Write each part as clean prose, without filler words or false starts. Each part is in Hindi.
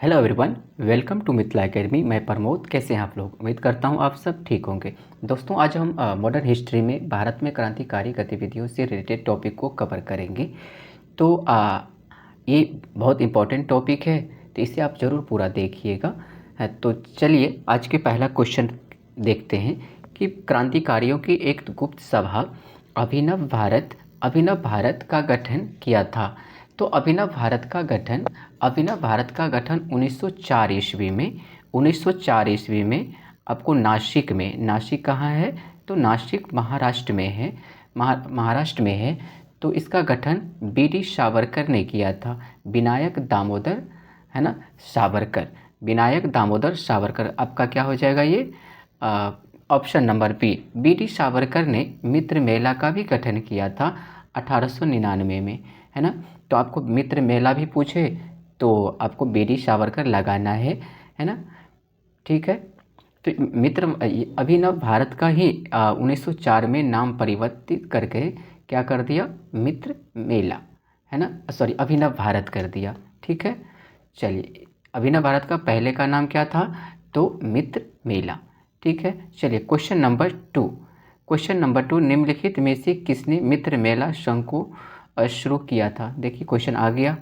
Hello everyone, welcome to Mithila academy. मैं प्रमोद। कैसे हैं आप लोग? उम्मीद करता हूं आप सब ठीक होंगे। दोस्तों, आज हम मॉडर्न हिस्ट्री में भारत में क्रांतिकारी गतिविधियों से रिलेटेड टॉपिक को कवर करेंगे। तो ये बहुत इम्पोर्टेंट टॉपिक है, तो इसे आप ज़रूर पूरा देखिएगा। तो चलिए आज के पहला क्वेश्चन देखते हैं कि क्रांतिकारियों की एक गुप्त सभा अभिनव भारत का गठन किया था। तो अभिनव भारत का गठन 1904 ईस्वी में आपको नासिक कहाँ है? तो नासिक महाराष्ट्र में है। महाराष्ट्र में है। तो इसका गठन बी.डी. सावरकर ने किया था। विनायक दामोदर, है ना, सावरकर। विनायक दामोदर सावरकर आपका क्या हो जाएगा? ये ऑप्शन नंबर बी.डी. सावरकर ने मित्र मेला का भी गठन किया था 1899 में, है ना। तो आपको मित्र मेला भी पूछे तो आपको बी.डी. सावरकर लगाना है ना। ठीक है। तो अभिनव भारत का ही 1904 में नाम परिवर्तित करके क्या कर दिया? मित्र मेला, है ना, सॉरी, अभिनव भारत कर दिया। ठीक है। चलिए, अभिनव भारत का पहले का नाम क्या था? तो मित्र मेला। ठीक है। चलिए, क्वेश्चन नंबर टू, निम्नलिखित में से किसने मित्र मेला संघ को शुरू किया था? देखिए, क्वेश्चन आ गया।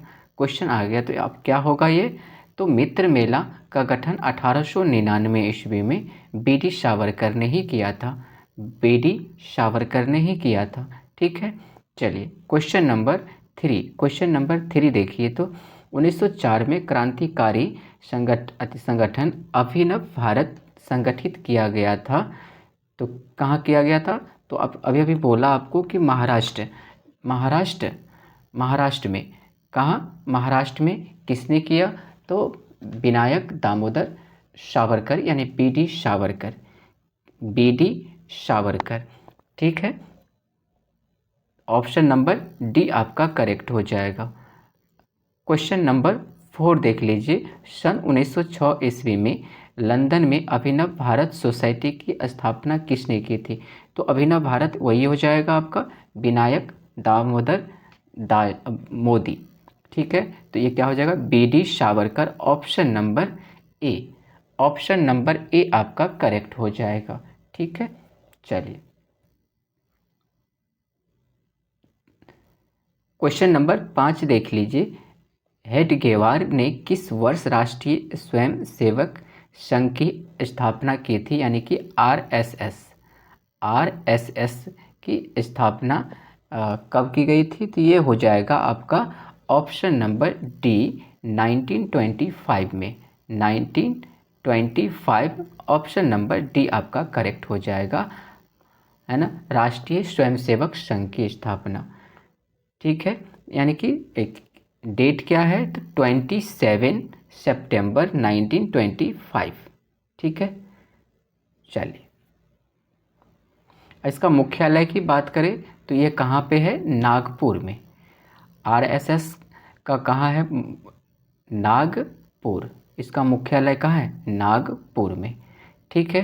तो अब क्या होगा ये? तो मित्र मेला का गठन 1899 ईस्वी में बी.डी. सावरकर ने ही किया था। ठीक है। चलिए, क्वेश्चन नंबर थ्री देखिए। तो 1904 में क्रांतिकारी संगठन अभिनव भारत संगठित किया गया था। तो कहाँ किया गया था? तो अब अभी बोला आपको कि महाराष्ट्र में। कहाँ? महाराष्ट्र में। किसने किया? तो विनायक दामोदर सावरकर, यानी बी.डी. सावरकर। ठीक है। ऑप्शन नंबर डी आपका करेक्ट हो जाएगा। क्वेश्चन नंबर 4 देख लीजिए। सन 1906 ईस्वी में लंदन में अभिनव भारत सोसाइटी की स्थापना किसने की थी? तो अभिनव भारत वही हो जाएगा आपका मोदी। ठीक है। तो ये क्या हो जाएगा? बी.डी. सावरकर। ऑप्शन नंबर ए आपका करेक्ट हो जाएगा। ठीक है। चलिए, क्वेश्चन नंबर 5 देख लीजिए। हेडगेवार ने किस वर्ष राष्ट्रीय स्वयंसेवक संघ की स्थापना की थी? यानी कि आरएसएस की स्थापना कब की गई थी? तो ये हो जाएगा आपका ऑप्शन नंबर डी 1925 में। 1925 ऑप्शन नंबर डी आपका करेक्ट हो जाएगा, है ना। राष्ट्रीय स्वयंसेवक संघ की स्थापना। ठीक है। यानी कि एक डेट क्या है? तो 27 सितंबर 1925। ठीक है। चलिए, इसका मुख्यालय की बात करें तो ये कहाँ पे है? नागपुर में। आरएसएस का कहाँ है? नागपुर। इसका मुख्यालय कहाँ है? नागपुर में। ठीक है।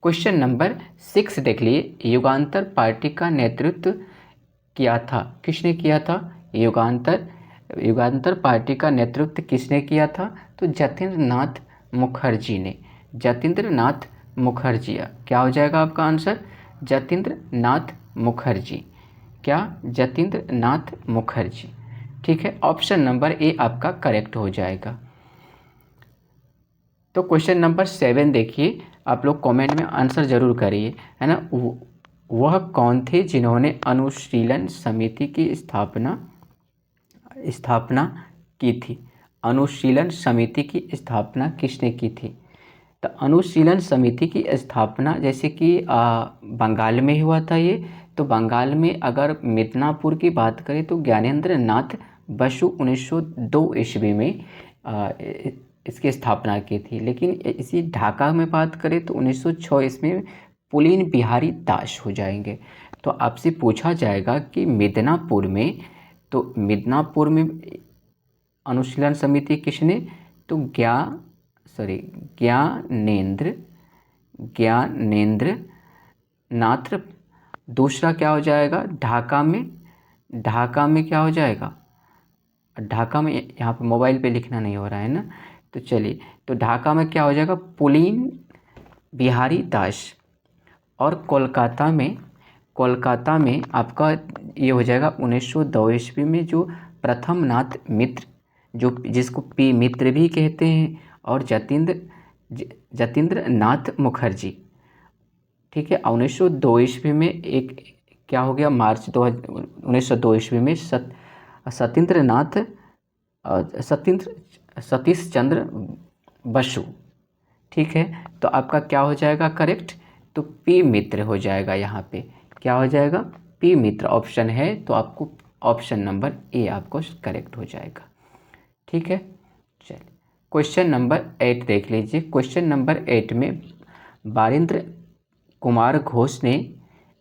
क्वेश्चन नंबर 6 देख लिए। युगांतर पार्टी का नेतृत्व किया था, किसने किया था? युगांतर पार्टी का नेतृत्व किसने किया था? तो जतीन्द्र नाथ मुखर्जी। क्या हो जाएगा आपका आंसर? जतीन्द्र नाथ मुखर्जी। ठीक है। ऑप्शन नंबर ए आपका करेक्ट हो जाएगा। तो क्वेश्चन नंबर 7 देखिए। आप लोग कमेंट में आंसर जरूर करिए, है ना। वह कौन थे जिन्होंने अनुशीलन समिति की स्थापना की थी? अनुशीलन समिति की स्थापना किसने की थी? तो अनुशीलन समिति की स्थापना जैसे कि बंगाल में हुआ था ये। तो बंगाल में अगर मिदनापुर की बात करें तो ज्ञानेंद्र नाथ बसु 1902 ईस्वी में इसकी स्थापना की थी। लेकिन इसी ढाका में बात करें तो 1906 ईस्वी में पुलिन बिहारी दास हो जाएंगे। तो आपसे पूछा जाएगा कि मिदनापुर में अनुशीलन समिति किसने? तो ज्ञानेंद्र नाथ। दूसरा क्या हो जाएगा? ढाका में क्या हो जाएगा? ढाका में, यहाँ पे मोबाइल पे लिखना नहीं हो रहा है ना। तो चलिए, तो ढाका में क्या हो जाएगा, पुलिन बिहारी दास। और कोलकाता में आपका ये हो जाएगा 1902 ईस्वी में जो प्रथम नाथ मित्र, जो जिसको पी मित्र भी कहते हैं, और जतीन्द्र नाथ मुखर्जी। ठीक है, 1902 ईस्वी में एक क्या हो गया, मार्च 1902 ईस्वी में सत्येंद्र नाथ सतीश चंद्र बसु। ठीक है, तो आपका क्या हो जाएगा करेक्ट, तो पी मित्र हो जाएगा। यहाँ पे क्या हो जाएगा, पी मित्र ऑप्शन है, तो आपको ऑप्शन नंबर ए आपको करेक्ट हो जाएगा। ठीक है, चलिए क्वेश्चन नंबर 8 देख लीजिए। क्वेश्चन नंबर 8 में बारिंद्र कुमार घोष ने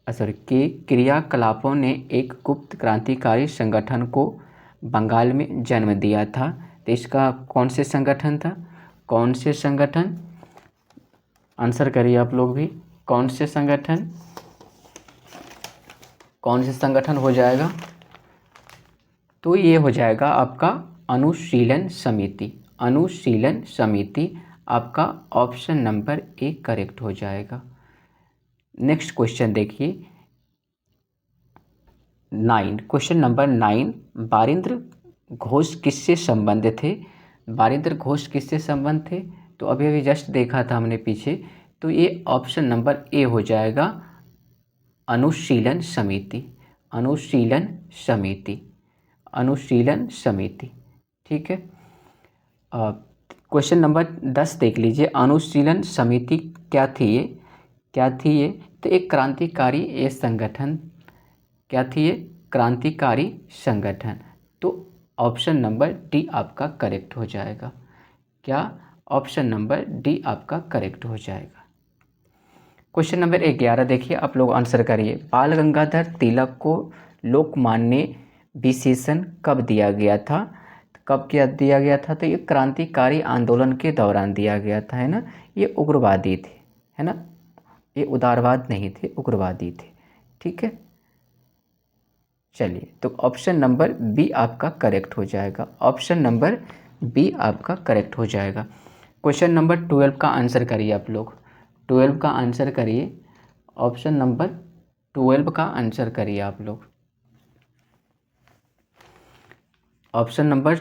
के क्रियाकलापों ने एक गुप्त क्रांतिकारी संगठन को बंगाल में जन्म दिया था। तो इसका कौन से संगठन था, कौन से संगठन, आंसर करिए आप लोग भी, कौन से संगठन हो जाएगा, तो ये हो जाएगा आपका अनुशीलन समिति। अनुशीलन समिति आपका ऑप्शन नंबर ए करेक्ट हो जाएगा। नेक्स्ट क्वेश्चन देखिए 9, क्वेश्चन नंबर 9, बारिंद्र घोष किससे संबंधित थे। बारिंद्र घोष किससे संबंध थे, तो अभी अभी जस्ट देखा था हमने पीछे, तो ये ऑप्शन नंबर ए हो जाएगा, अनुशीलन समिति। अनुशीलन समिति, अनुशीलन समिति। ठीक है, क्वेश्चन नंबर 10 देख लीजिए। अनुशीलन समिति क्या थी ये, तो एक क्रांतिकारी ये संगठन, क्या थी ये, क्रांतिकारी संगठन। तो ऑप्शन नंबर डी आपका करेक्ट हो जाएगा। क्या, ऑप्शन नंबर डी आपका करेक्ट हो जाएगा। क्वेश्चन नंबर 11 देखिए, आप लोग आंसर करिए। बाल गंगाधर तिलक को लोकमान्य विशेषण कब दिया गया था, कब क्या दिया गया था, तो ये क्रांतिकारी आंदोलन के दौरान दिया गया था, है ना। ये उग्रवादी थे, है ना, ये उदारवाद नहीं थे, उग्रवादी थे। ठीक है, चलिए, तो ऑप्शन नंबर बी आपका करेक्ट हो जाएगा। ऑप्शन नंबर बी आपका करेक्ट हो जाएगा। क्वेश्चन नंबर 12 का आंसर करिए आप लोग, 12 का आंसर करिए, ऑप्शन नंबर 12 का आंसर करिए आप लोग। ऑप्शन नंबर,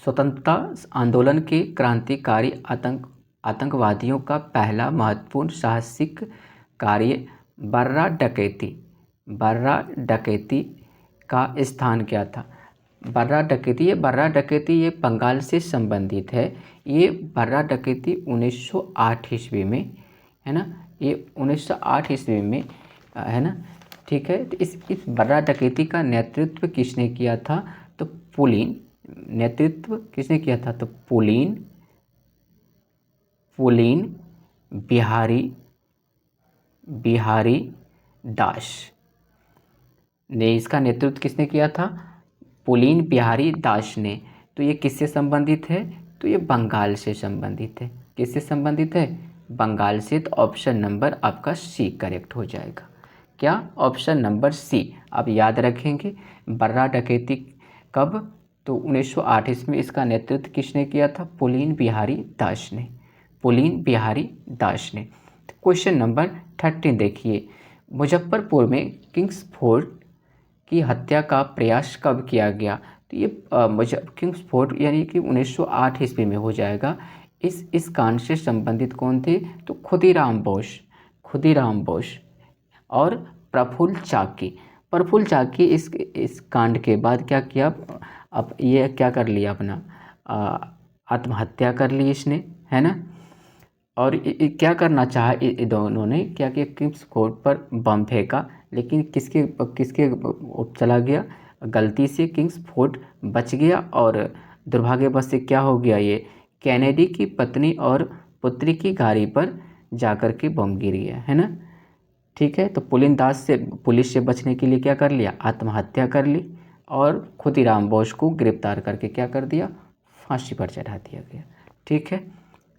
स्वतंत्रता आंदोलन के क्रांतिकारी आतंकवादियों का पहला महत्वपूर्ण साहसिक कार्य बर्रा डकैती का स्थान क्या था। बर्रा डकैती ये बंगाल से संबंधित है। ये बर्रा डकैती 1908 ईस्वी में, है ना, ये 1908 ईस्वी में, है ना। ठीक है, तो इस बर्रा डकैती का नेतृत्व किसने किया था, तो पुलिन, नेतृत्व किसने किया था, तो पुलिन बिहारी दास ने, इसका नेतृत्व किसने किया था, पुलिन बिहारी दास ने। तो ये किससे संबंधित है, तो ये बंगाल से संबंधित है। किससे संबंधित है, बंगाल से। तो ऑप्शन नंबर आपका सी करेक्ट हो जाएगा। क्या, ऑप्शन नंबर सी आप याद रखेंगे। बर्रा डकैती कब, तो 1908 ईस्वी में। इसका नेतृत्व किसने किया था, पुलिन बिहारी दास ने, पुलिन बिहारी दास ने। क्वेश्चन नंबर 13 देखिए। मुजफ्फरपुर में किंग्स फोर्ट की हत्या का प्रयास कब किया गया, तो ये किंग्स फोर्ट यानी कि 1908 ईस्वी में हो जाएगा। इस कांड से संबंधित कौन थे, तो खुदीराम बोस और प्रफुल्ल चाकी इस कांड के बाद क्या किया, अब ये क्या कर लिया, अपना आत्महत्या कर ली इसने, है ना। और क्या करना चाहा दोनों ने, क्या किया, किंग्स फोर्ट पर बम फेंका, लेकिन किसके चला गया, गलती से किंग्स फोर्ट बच गया। और दुर्भाग्यवश से क्या हो गया, ये कैनेडी की पत्नी और पुत्री की गाड़ी पर जाकर के बम गिर गया, है ना। ठीक है, तो पुलिस से बचने के लिए क्या कर लिया, आत्महत्या कर ली। और खुदीराम बोस को गिरफ्तार करके क्या कर दिया, फांसी पर चढ़ा दिया गया। ठीक है,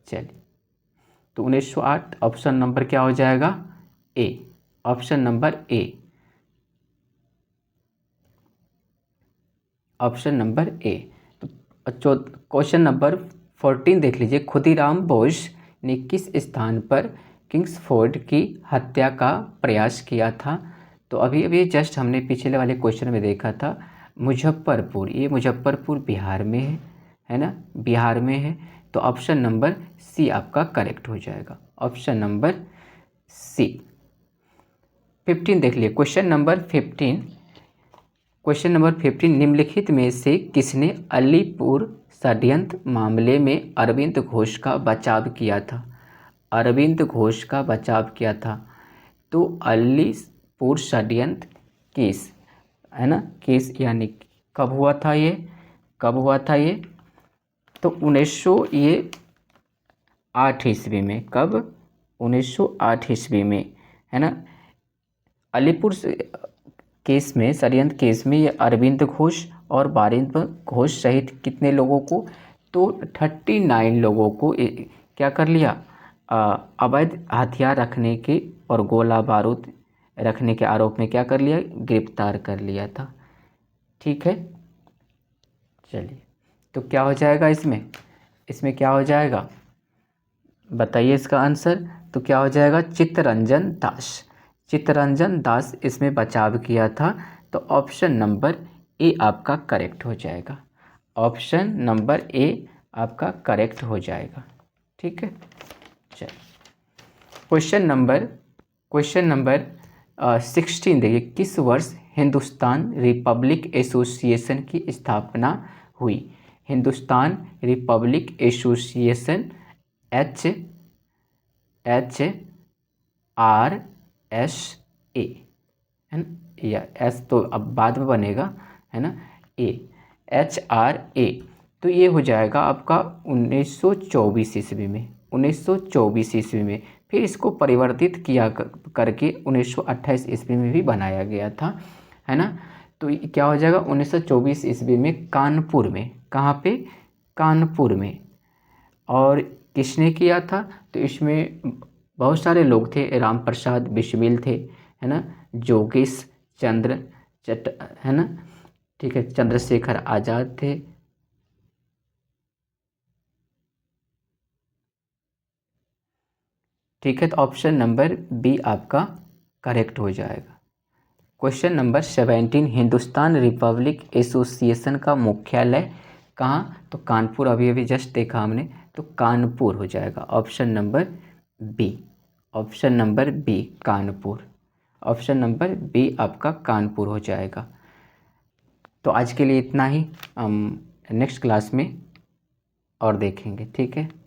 चलिए, तो 1908 ऑप्शन नंबर क्या हो जाएगा, A, option number A, option number A. तो क्वेश्चन नंबर 14 देख लीजिए। खुदीराम बोस ने किस स्थान पर किंग्सफोर्ड की हत्या का प्रयास किया था? तो अभी अभी जस्ट हमने पिछले वाले क्वेश्चन में देखा था मुजफ्फरपुर, ये मुजफ्फरपुर बिहार में है ना, बिहार में है। तो ऑप्शन नंबर सी आपका करेक्ट हो जाएगा, ऑप्शन नंबर सी। 15 देख लिए। क्वेश्चन नंबर 15 निम्नलिखित में से किसने अलीपुर षड्यंत्र मामले में अरविंद घोष का बचाव किया था? अरविंद घोष का बचाव किया था। तो अलीपुर षड्यंत्र केस है ना, केस यानी कब हुआ था ये, कब हुआ था ये? तो 1908 ईस्वी में। कब? 1908 ईस्वी में, है ना। अलीपुर केस में, षड्यंत्र केस में, ये अरविंद घोष और बारिंद्र घोष सहित कितने लोगों को? तो 39 लोगों को क्या कर लिया, अवैध हथियार रखने के और गोला बारूद रखने के आरोप में क्या कर लिया, गिरफ्तार कर लिया था। ठीक है, चलिए। तो क्या हो जाएगा इसमें, इसमें क्या हो जाएगा बताइए इसका आंसर। तो क्या हो जाएगा, चित्तरंजन दास। चित्तरंजन दास इसमें बचाव किया था। तो ऑप्शन नंबर ए आपका करेक्ट हो जाएगा, ऑप्शन नंबर ए आपका करेक्ट हो जाएगा। ठीक है, चलिए। क्वेश्चन नंबर 16 देखिए। किस वर्ष हिंदुस्तान रिपब्लिक एसोसिएशन की स्थापना हुई? हिंदुस्तान रिपब्लिक एसोसिएशन HRSA है ना, या एस तो अब बाद में बनेगा, है ना, HRA। तो ये हो जाएगा आपका 1924 ईस्वी में, 1924 ईस्वी में। फिर इसको परिवर्तित किया करके 1928 ईस्वी में भी बनाया गया था, है ना। तो क्या हो जाएगा 1924 ईस्वी में कानपुर में। कहाँ पे? कानपुर में। और किसने किया था? तो इसमें बहुत सारे लोग थे, राम प्रसाद बिस्मिल थे, है ना, जोगेश चंद्र है ना, ठीक है, चंद्रशेखर आज़ाद थे। ठीक है, तो ऑप्शन नंबर बी आपका करेक्ट हो जाएगा। Question number 17 Hindustan Republic association का मुख्यालय कहाँ? तो कानपुर, अभी अभी जस्ट देखा हमने, तो कानपुर हो जाएगा, option number B, option number B Kanpur, option number B आपका कानपुर हो जाएगा। तो आज के लिए इतना ही, हम नेक्स्ट क्लास में और देखेंगे। ठीक है।